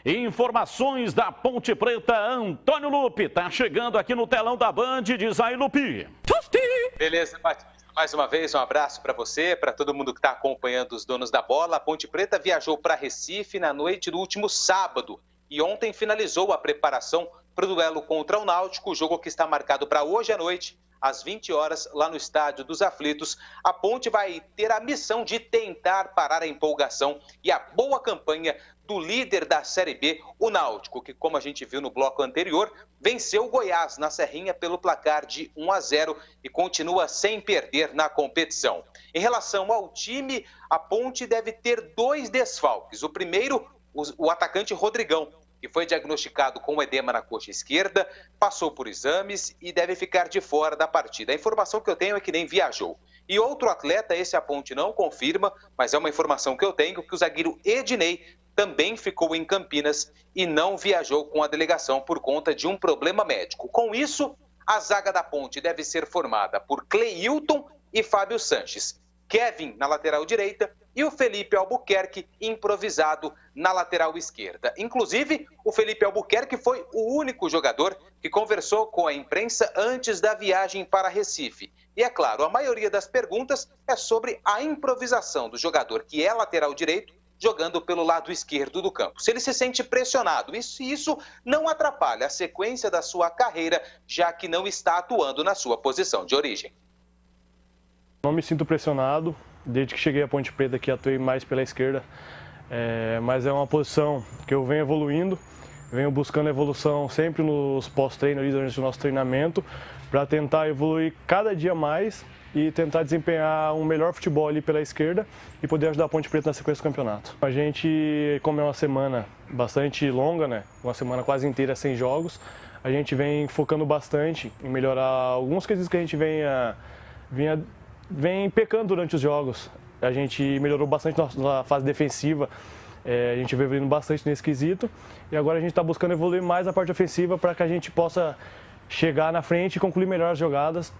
Informações da Ponte Preta, Antônio Lupi. Tá chegando aqui no telão da Band, diz aí, Lupi. Beleza, Batista. Mais uma vez, um abraço para você, para todo mundo que está acompanhando os donos da bola. A Ponte Preta viajou para Recife na noite do último sábado e ontem finalizou a preparação para o duelo contra o Náutico, o jogo que está marcado para hoje à noite, às 20 horas, lá no Estádio dos Aflitos. A Ponte vai ter a missão de tentar parar a empolgação e a boa campanha do líder da Série B, o Náutico, que, como a gente viu no bloco anterior, venceu o Goiás na Serrinha pelo placar de 1-0 e continua sem perder na competição. Em relação ao time, a Ponte deve ter 2 desfalques. O primeiro, o atacante Rodrigão, que foi diagnosticado com edema na coxa esquerda, passou por exames e deve ficar de fora da partida. A informação que eu tenho é que nem viajou. E outro atleta, esse a Ponte não confirma, mas é uma informação que eu tenho, que o zagueiro Ednei também ficou em Campinas e não viajou com a delegação por conta de um problema médico. Com isso, a zaga da Ponte deve ser formada por Cleilton e Fábio Sanches, Kevin na lateral direita e o Felipe Albuquerque improvisado na lateral esquerda. Inclusive, o Felipe Albuquerque foi o único jogador que conversou com a imprensa antes da viagem para Recife. E é claro, a maioria das perguntas é sobre a improvisação do jogador que é lateral direito, jogando pelo lado esquerdo do campo. Se ele se sente pressionado, isso não atrapalha a sequência da sua carreira, já que não está atuando na sua posição de origem. Não me sinto pressionado, desde que cheguei à Ponte Preta que atuei mais pela esquerda, mas é uma posição que eu venho evoluindo, venho buscando evolução sempre nos pós-treino, durante o nosso treinamento, para tentar evoluir cada dia mais e tentar desempenhar um melhor futebol ali pela esquerda e poder ajudar a Ponte Preta na sequência do campeonato. A gente, como é uma semana bastante longa, né, uma semana quase inteira sem jogos, a gente vem focando bastante em melhorar alguns quesitos que a gente vem pecando durante os jogos. A gente melhorou bastante na fase defensiva, a gente vem evoluindo bastante nesse quesito e agora a gente está buscando evoluir mais a parte ofensiva para que a gente possa chegar na frente e concluir melhor as jogadas.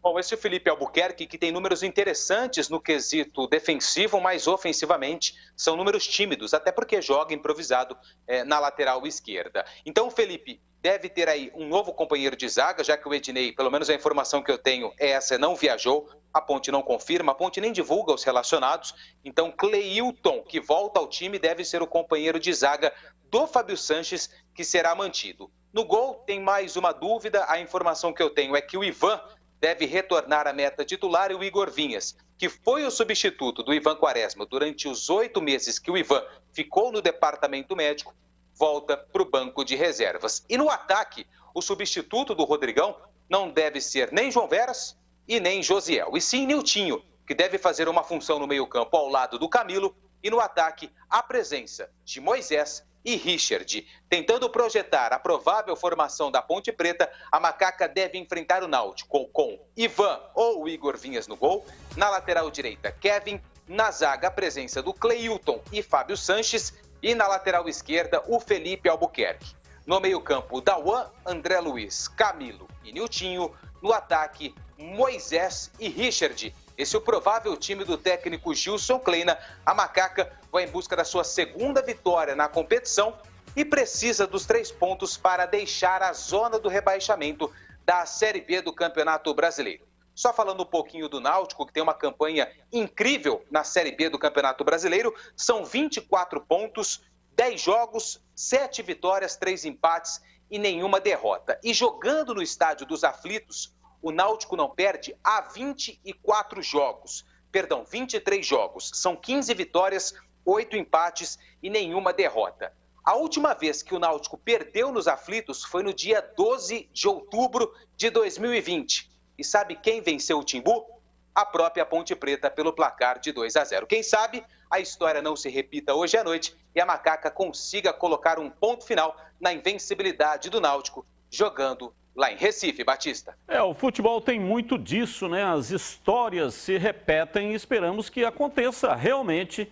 Bom, esse é o Felipe Albuquerque, que tem números interessantes no quesito defensivo, mas ofensivamente são números tímidos, até porque joga improvisado na lateral esquerda. Então o Felipe deve ter aí um novo companheiro de zaga, já que o Ednei, pelo menos a informação que eu tenho é essa, não viajou. A Ponte não confirma, a Ponte nem divulga os relacionados. Então Cleilton, que volta ao time, deve ser o companheiro de zaga do Fábio Sanches, que será mantido. No gol tem mais uma dúvida, a informação que eu tenho é que o Ivan deve retornar à meta titular e o Igor Vinhas, que foi o substituto do Ivan Quaresma durante os 8 meses que o Ivan ficou no departamento médico, volta para o banco de reservas. E no ataque, o substituto do Rodrigão não deve ser nem João Veras e nem Josiel, e sim Niltinho, que deve fazer uma função no meio-campo ao lado do Camilo, e no ataque, a presença de Moisés e Richard. Tentando projetar a provável formação da Ponte Preta, a Macaca deve enfrentar o Náutico com Ivan ou Igor Vinhas no gol, na lateral direita Kevin, na zaga a presença do Cleilton e Fábio Sanches e na lateral esquerda o Felipe Albuquerque. No meio-campo, Dauan, André Luiz, Camilo e Niltinho, no ataque Moisés e Richard. Esse é o provável time do técnico Gilson Kleina. A Macaca vai em busca da sua segunda vitória na competição e precisa dos 3 pontos para deixar a zona do rebaixamento da Série B do Campeonato Brasileiro. Só falando um pouquinho do Náutico, que tem uma campanha incrível na Série B do Campeonato Brasileiro, são 24 pontos, 10 jogos, 7 vitórias, 3 empates e nenhuma derrota. E jogando no Estádio dos Aflitos, o Náutico não perde há 23 jogos. São 15 vitórias, 8 empates e nenhuma derrota. A última vez que o Náutico perdeu nos Aflitos foi no dia 12 de outubro de 2020. E sabe quem venceu o Timbu? A própria Ponte Preta pelo placar de 2-0. Quem sabe a história não se repita hoje à noite e a Macaca consiga colocar um ponto final na invencibilidade do Náutico, jogando lá em Recife, Batista. O futebol tem muito disso, né? As histórias se repetem e esperamos que aconteça realmente,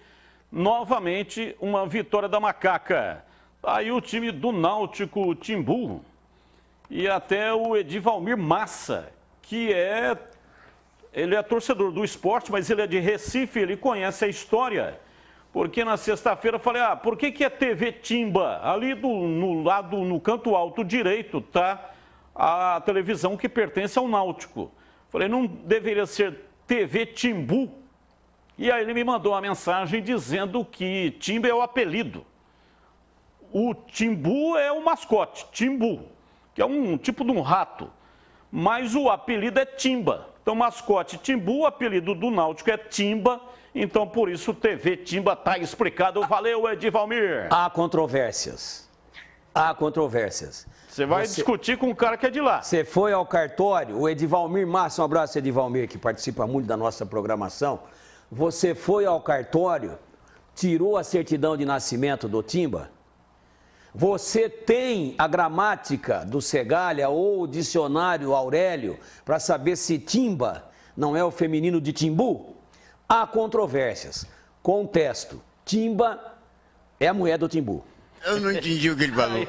novamente, uma vitória da Macaca. Aí o time do Náutico Timbu e até o Edivalmir Massa, que ele é torcedor do esporte, mas ele é de Recife, ele conhece a história. porque na sexta-feira eu falei, por que é TV Timba? Ali no canto alto direito tá a televisão que pertence ao Náutico. Falei, não deveria ser TV Timbu? E aí ele me mandou uma mensagem dizendo que Timba é o apelido. O Timbu é o mascote, Timbu, que é um tipo de um rato. Mas o apelido é Timba. Então, mascote Timbu, o apelido do Náutico é Timba. Então, por isso, TV Timba está explicado. Valeu, Edivalmir. Há controvérsias. Há controvérsias. Você vai discutir com o cara que é de lá. Você foi ao cartório, o Edivalmir Massa, um abraço, Edivalmir, que participa muito da nossa programação. Você foi ao cartório, tirou a certidão de nascimento do Timba? Você tem a gramática do Segalha ou o dicionário Aurélio para saber se Timba não é o feminino de Timbu? Há controvérsias. Contesto. Timba é a mulher do Timbu. Eu não entendi o que ele falou.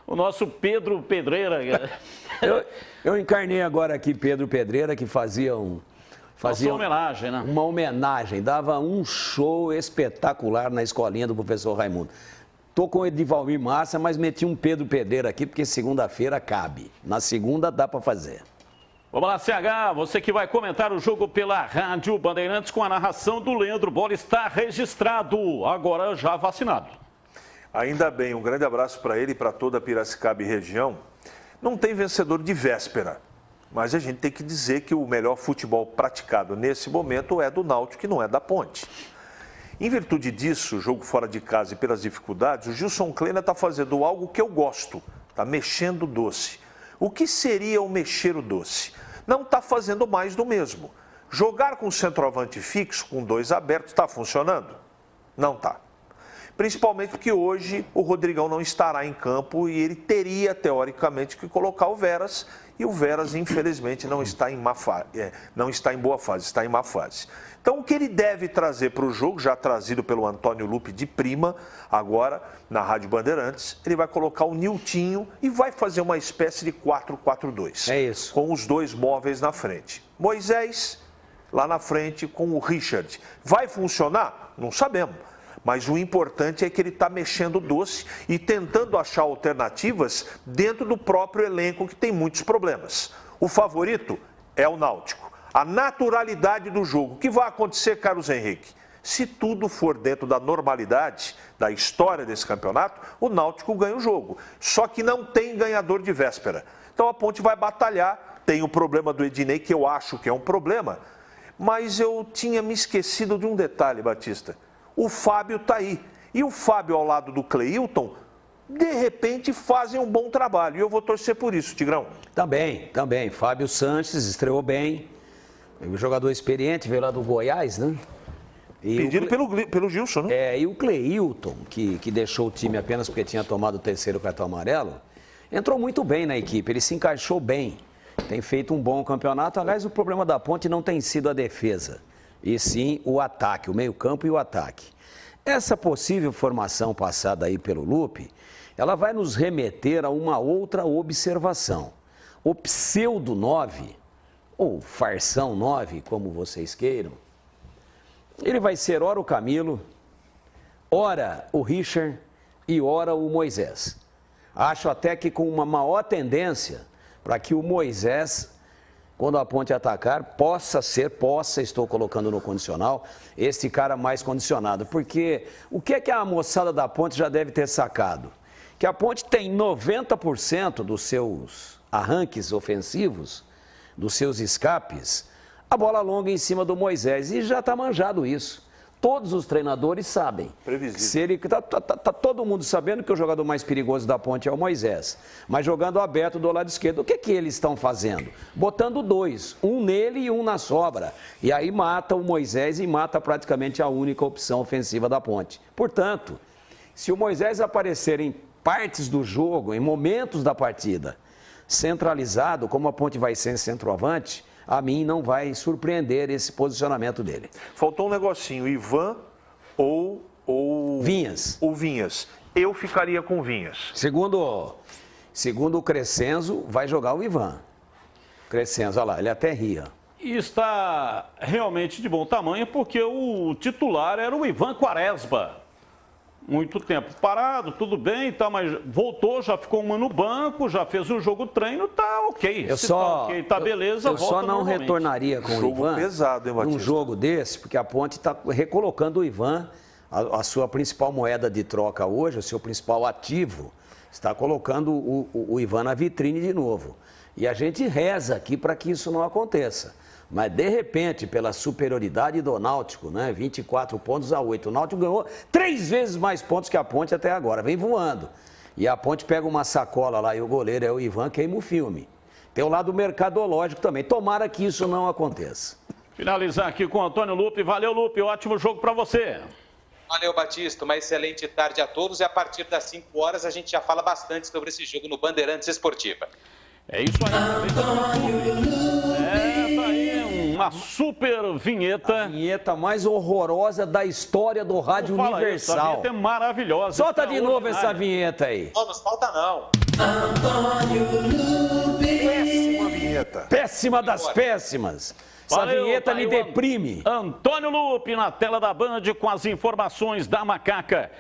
O nosso Pedro Pedreira. Eu encarnei agora aqui Pedro Pedreira, que fazia uma homenagem, né? Uma homenagem, dava um show espetacular na escolinha do professor Raimundo. Tô com o Edivalmir Massa, mas meti um Pedro Pedreira aqui, porque segunda-feira cabe. Na segunda dá para fazer. Vamos lá, CH, você que vai comentar o jogo pela Rádio Bandeirantes com a narração do Leandro Bola, está registrado, agora já vacinado. Ainda bem, um grande abraço para ele e para toda a Piracicaba e região. Não tem vencedor de véspera, mas a gente tem que dizer que o melhor futebol praticado nesse momento é do Náutico, que não é da Ponte. Em virtude disso, jogo fora de casa e pelas dificuldades, o Gilson Kleina está fazendo algo que eu gosto, está mexendo o doce. O que seria o mexer o doce? Não está fazendo mais do mesmo. Jogar com centroavante fixo, com dois abertos, está funcionando? Não está. Principalmente porque hoje o Rodrigão não estará em campo e ele teria, teoricamente, que colocar o Veras. E o Veras, infelizmente, não está em boa fase, está em má fase. Então, o que ele deve trazer para o jogo, já trazido pelo Antônio Lupe de Prima, agora na Rádio Bandeirantes, ele vai colocar o Niltinho e vai fazer uma espécie de 4-4-2. É isso. Com os dois móveis na frente. Moisés, lá na frente, com o Richard. Vai funcionar? Não sabemos. Mas o importante é que ele está mexendo o doce e tentando achar alternativas dentro do próprio elenco que tem muitos problemas. O favorito é o Náutico. A naturalidade do jogo. O que vai acontecer, Carlos Henrique? Se tudo for dentro da normalidade, da história desse campeonato, o Náutico ganha o jogo. Só que não tem ganhador de véspera. Então a Ponte vai batalhar. Tem o problema do Ednei, que eu acho que é um problema. Mas eu tinha me esquecido de um detalhe, Batista. O Fábio está aí. E o Fábio ao lado do Cleilton, de repente fazem um bom trabalho. E eu vou torcer por isso, Tigrão. Também. Fábio Sanches estreou bem. O jogador experiente, veio lá do Goiás, né? Pedido pelo Gilson, né? E o Cleilton, que deixou o time apenas porque tinha tomado o terceiro cartão amarelo, entrou muito bem na equipe, ele se encaixou bem. Tem feito um bom campeonato. Aliás, o problema da Ponte não tem sido a defesa, e sim o ataque, o meio-campo e o ataque. Essa possível formação passada aí pelo Lupe, ela vai nos remeter a uma outra observação. O pseudo 9, ou farsão 9, como vocês queiram, ele vai ser ora o Camilo, ora o Richard e ora o Moisés. Acho até que com uma maior tendência para que o Moisés, quando a Ponte atacar, possa, estou colocando no condicional, este cara mais condicionado. Porque o que é que a moçada da Ponte já deve ter sacado? Que a Ponte tem 90% dos seus arranques ofensivos, dos seus escapes, a bola longa em cima do Moisés. E já está manjado isso. Todos os treinadores sabem. Previsível. Tá todo mundo sabendo que o jogador mais perigoso da Ponte é o Moisés. Mas jogando aberto do lado esquerdo, o que eles estão fazendo? Botando dois, um nele e um na sobra. E aí mata o Moisés e mata praticamente a única opção ofensiva da Ponte. Portanto, se o Moisés aparecer em partes do jogo, em momentos da partida, centralizado, como a Ponte vai ser centroavante, a mim não vai surpreender esse posicionamento dele. Faltou um negocinho, Ivan ou Vinhas. O Vinhas. Eu ficaria com Vinhas. Segundo o Crescenzo, vai jogar o Ivan. Crescenzo, olha lá, ele até ria. E está realmente de bom tamanho porque o titular era o Ivan Quaresma. Muito tempo parado, tudo bem, tá, mas voltou, já ficou um ano no banco, já fez um jogo treino, tá ok. Tá ok, tá beleza, eu volta só não normalmente. retornaria com o Ivan pesado, hein, Batista? num jogo desse, porque a Ponte está recolocando o Ivan, a sua principal moeda de troca hoje, o seu principal ativo, está colocando o Ivan na vitrine de novo. E a gente reza aqui para que isso não aconteça. Mas, de repente, pela superioridade do Náutico, né, 24 pontos a 8, o Náutico ganhou 3 vezes mais pontos que a Ponte até agora, vem voando. E a Ponte pega uma sacola lá e o goleiro é o Ivan, queima o filme. Tem o lado mercadológico também. Tomara que isso não aconteça. Finalizar aqui com o Antônio Lupe. Valeu, Lupe. Ótimo jogo para você. Valeu, Batista. Uma excelente tarde a todos. E a partir das 5 horas a gente já fala bastante sobre esse jogo no Bandeirantes Esportiva. É isso aí. Tá aí uma super vinheta. A vinheta mais horrorosa da história do Rádio Universal. Isso, a vinheta é maravilhosa. Solta de novo essa vinheta aí. Não nos falta não. Péssima vinheta. Péssima das péssimas. Essa vinheta me deprime. Antônio Lupe na tela da Band com as informações da Macaca.